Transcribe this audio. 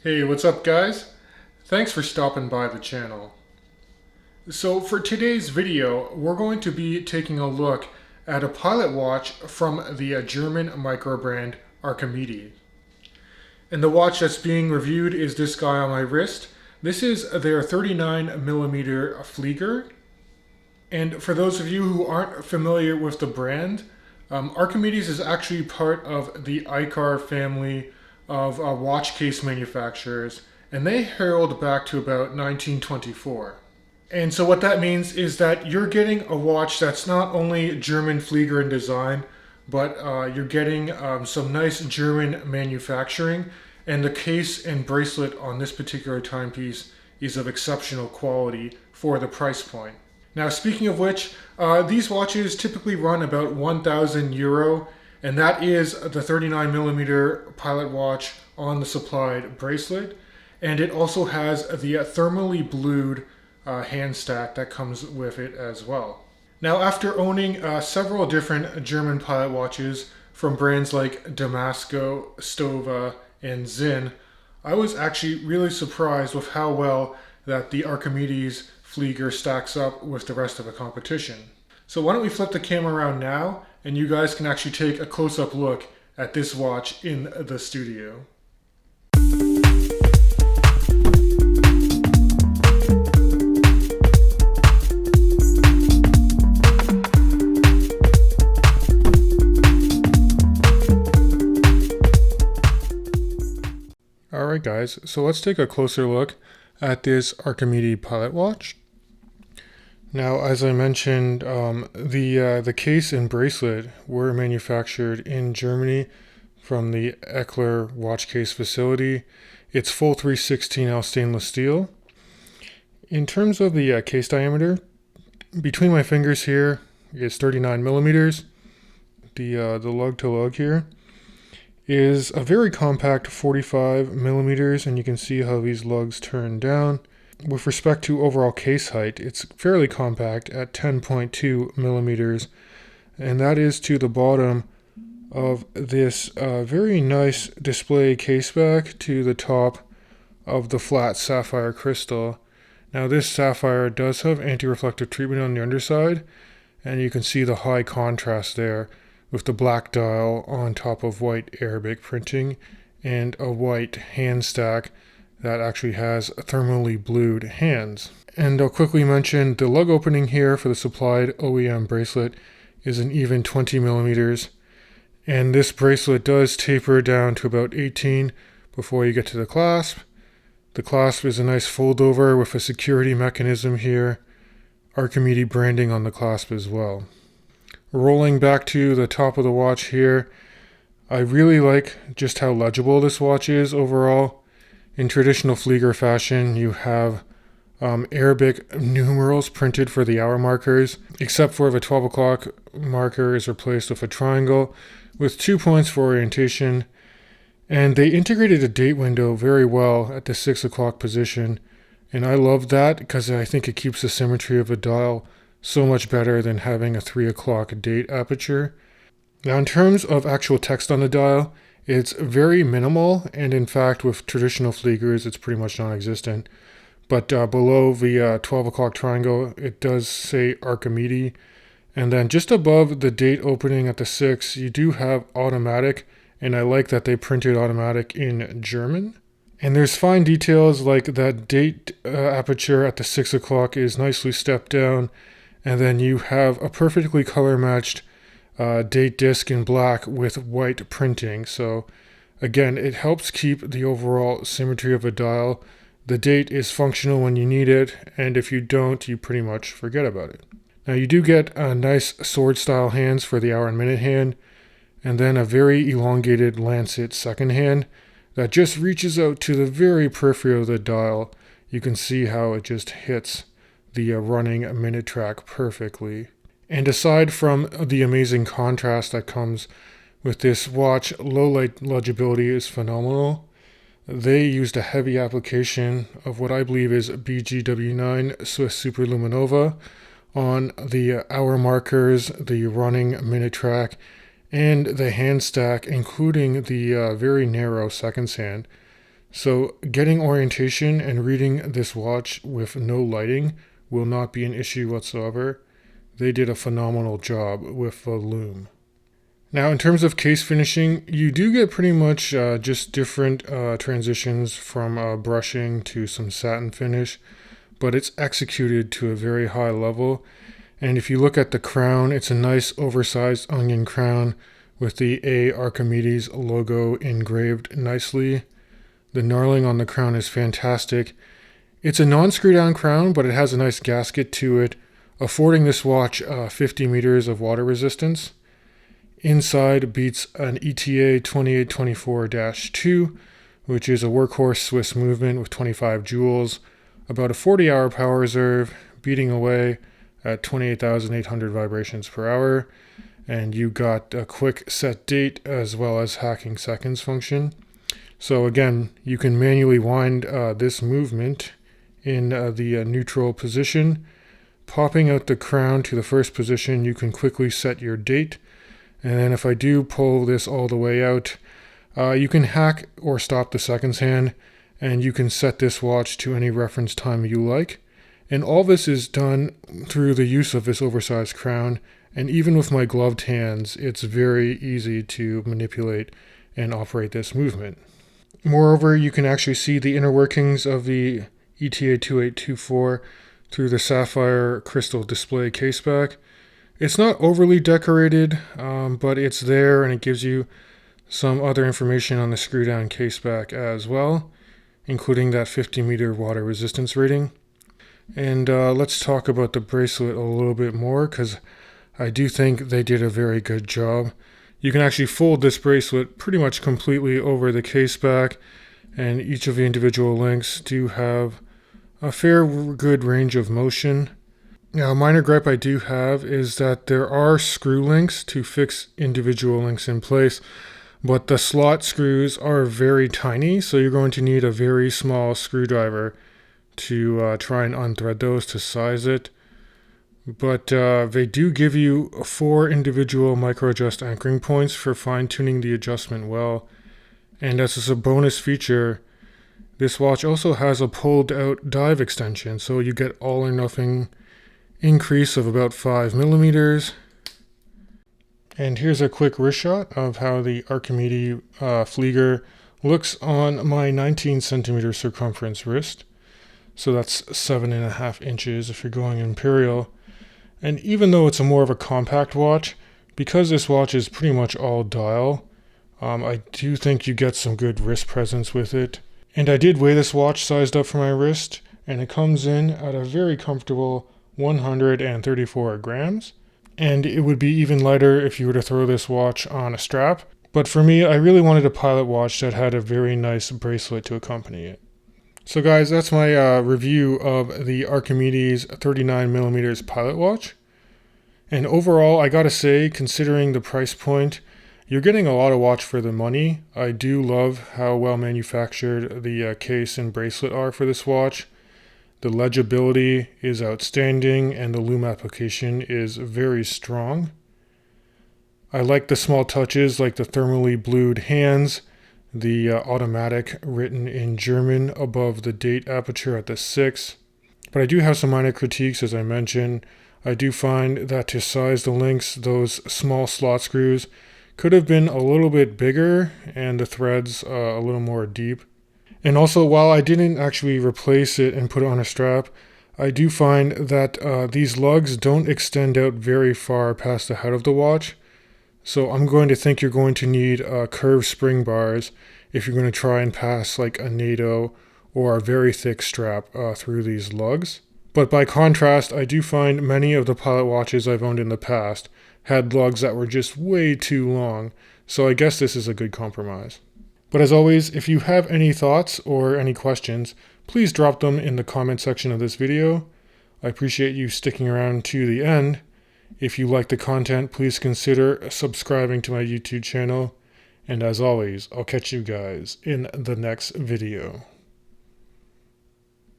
Hey, what's up guys? Thanks for stopping by the channel. So for today's video, we're going to be taking a look at a pilot watch from the German micro brand Archimede. And the watch that's being reviewed is this guy on my wrist. This is their 39mm Flieger. And for those of you who aren't familiar with the brand, Archimedes is actually part of the Icar family of watch case manufacturers, and they herald back to about 1924. And so what that means is that you're getting a watch that's not only German Flieger in design, but you're getting some nice German manufacturing, and the case and bracelet on this particular timepiece is of exceptional quality for the price point. Now, speaking of which, these watches typically run about 1,000 euro, and that is the 39mm pilot watch on the supplied bracelet. And it also has the thermally blued hand stack that comes with it as well. Now, after owning several different German pilot watches from brands like Damasco, Stova, and Zinn, I was actually really surprised with how well that the Archimedes Flieger stacks up with the rest of the competition. So why don't we flip the camera around now and you guys can actually take a close-up look at this watch in the studio. Alright guys, so let's take a closer look at this Archimede pilot watch. Now, as I mentioned, the case and bracelet were manufactured in Germany from the Eckler watch case facility. It's full 316L stainless steel. In terms of the case diameter, between my fingers here is 39 millimeters. The lug to lug here is a very compact 45 millimeters, and you can see how these lugs turn down. With respect to overall case height, it's fairly compact at 10.2 millimeters, and that is to the bottom of this very nice display case back to the top of the flat sapphire crystal. Now this sapphire does have anti-reflective treatment on the underside, and you can see the high contrast there with the black dial on top of white Arabic printing and a white hand stack that actually has thermally blued hands. And I'll quickly mention the lug opening here for the supplied OEM bracelet is an even 20 millimeters. And this bracelet does taper down to about 18 before you get to the clasp. The clasp is a nice fold over with a security mechanism here. Archimede branding on the clasp as well. Rolling back to the top of the watch here, I really like just how legible this watch is overall. In traditional Flieger fashion, you have Arabic numerals printed for the hour markers, except for the 12 o'clock marker is replaced with a triangle with 2 points for orientation. And they integrated a date window very well at the 6 o'clock position. And I love that because I think it keeps the symmetry of the dial so much better than having a 3 o'clock date aperture. Now in terms of actual text on the dial, it's very minimal, and in fact with traditional Fliegers it's pretty much non-existent. But below the 12 o'clock triangle it does say Archimede, and then just above the date opening at the 6 you do have automatic, and I like that they printed automatic in German. And there's fine details like that date aperture at the 6 o'clock is nicely stepped down, and then you have a perfectly color matched date disc in black with white printing. So again, it helps keep the overall symmetry of a dial. The date is functional when you need it, and if you don't, you pretty much forget about it. Now you do get nice sword style hands for the hour and minute hand, and then a very elongated lancet second hand that just reaches out to the very periphery of the dial. You can see how it just hits the running minute track perfectly. And aside from the amazing contrast that comes with this watch, low light legibility is phenomenal. They used a heavy application of what I believe is BGW9 Swiss Superluminova on the hour markers, the running minute track, and the hand stack, including the very narrow seconds hand. So getting orientation and reading this watch with no lighting will not be an issue whatsoever. They did a phenomenal job with the lume. Now, in terms of case finishing, you do get pretty much just different transitions from brushing to some satin finish, but it's executed to a very high level. And if you look at the crown, it's a nice oversized onion crown with the A Archimedes logo engraved nicely. The knurling on the crown is fantastic. It's a non-screw down crown, but it has a nice gasket to it, affording this watch 50 meters of water resistance. Inside beats an ETA 2824-2, which is a workhorse Swiss movement with 25 joules, about a 40-hour power reserve, beating away at 28,800 vibrations per hour, and you got a quick set date as well as hacking seconds function. So again, you can manually wind this movement in the neutral position. Popping out the crown to the first position, you can quickly set your date. And then if I do pull this all the way out, you can hack or stop the seconds hand, and you can set this watch to any reference time you like. And all this is done through the use of this oversized crown. And even with my gloved hands, it's very easy to manipulate and operate this movement. Moreover, you can actually see the inner workings of the ETA 2824 through the sapphire crystal display caseback. It's not overly decorated, but it's there, and it gives you some other information on the screw down caseback as well, including that 50-meter water resistance rating. And let's talk about the bracelet a little bit more, because I do think they did a very good job. You can actually fold this bracelet pretty much completely over the caseback, and each of the individual links do have a fair good range of motion. Now, a minor gripe I do have is that there are screw links to fix individual links in place, but the slot screws are very tiny, so you're going to need a very small screwdriver to try and unthread those to size it. But they do give you 4 individual micro-adjust anchoring points for fine-tuning the adjustment well. And as a bonus feature, this watch also has a pulled-out dive extension, so you get all or nothing increase of about 5 millimeters. And here's a quick wrist shot of how the Archimede Flieger looks on my 19 centimeter circumference wrist. So that's 7.5 inches if you're going imperial. And even though it's more of a compact watch, because this watch is pretty much all dial, I do think you get some good wrist presence with it. And I did weigh this watch sized up for my wrist, and it comes in at a very comfortable 134 grams. And it would be even lighter if you were to throw this watch on a strap. But for me, I really wanted a pilot watch that had a very nice bracelet to accompany it. So guys, that's my review of the Archimedes 39mm pilot watch. And overall, I gotta say, considering the price point, you're getting a lot of watch for the money. I do love how well manufactured the case and bracelet are for this watch. The legibility is outstanding, and the lume application is very strong. I like the small touches like the thermally blued hands, the automatic written in German above the date aperture at the 6. But I do have some minor critiques, as I mentioned. I do find that to size the links, those small slot screws could have been a little bit bigger, and the threads a little more deep. And also, while I didn't actually replace it and put it on a strap, I do find that these lugs don't extend out very far past the head of the watch. So I'm going to think you're going to need curved spring bars if you're going to try and pass like a NATO or a very thick strap through these lugs. But by contrast, I do find many of the pilot watches I've owned in the past had lugs that were just way too long. So I guess this is a good compromise. But as always, if you have any thoughts or any questions, please drop them in the comment section of this video. I appreciate you sticking around to the end. If you like the content, please consider subscribing to my YouTube channel. And as always, I'll catch you guys in the next video.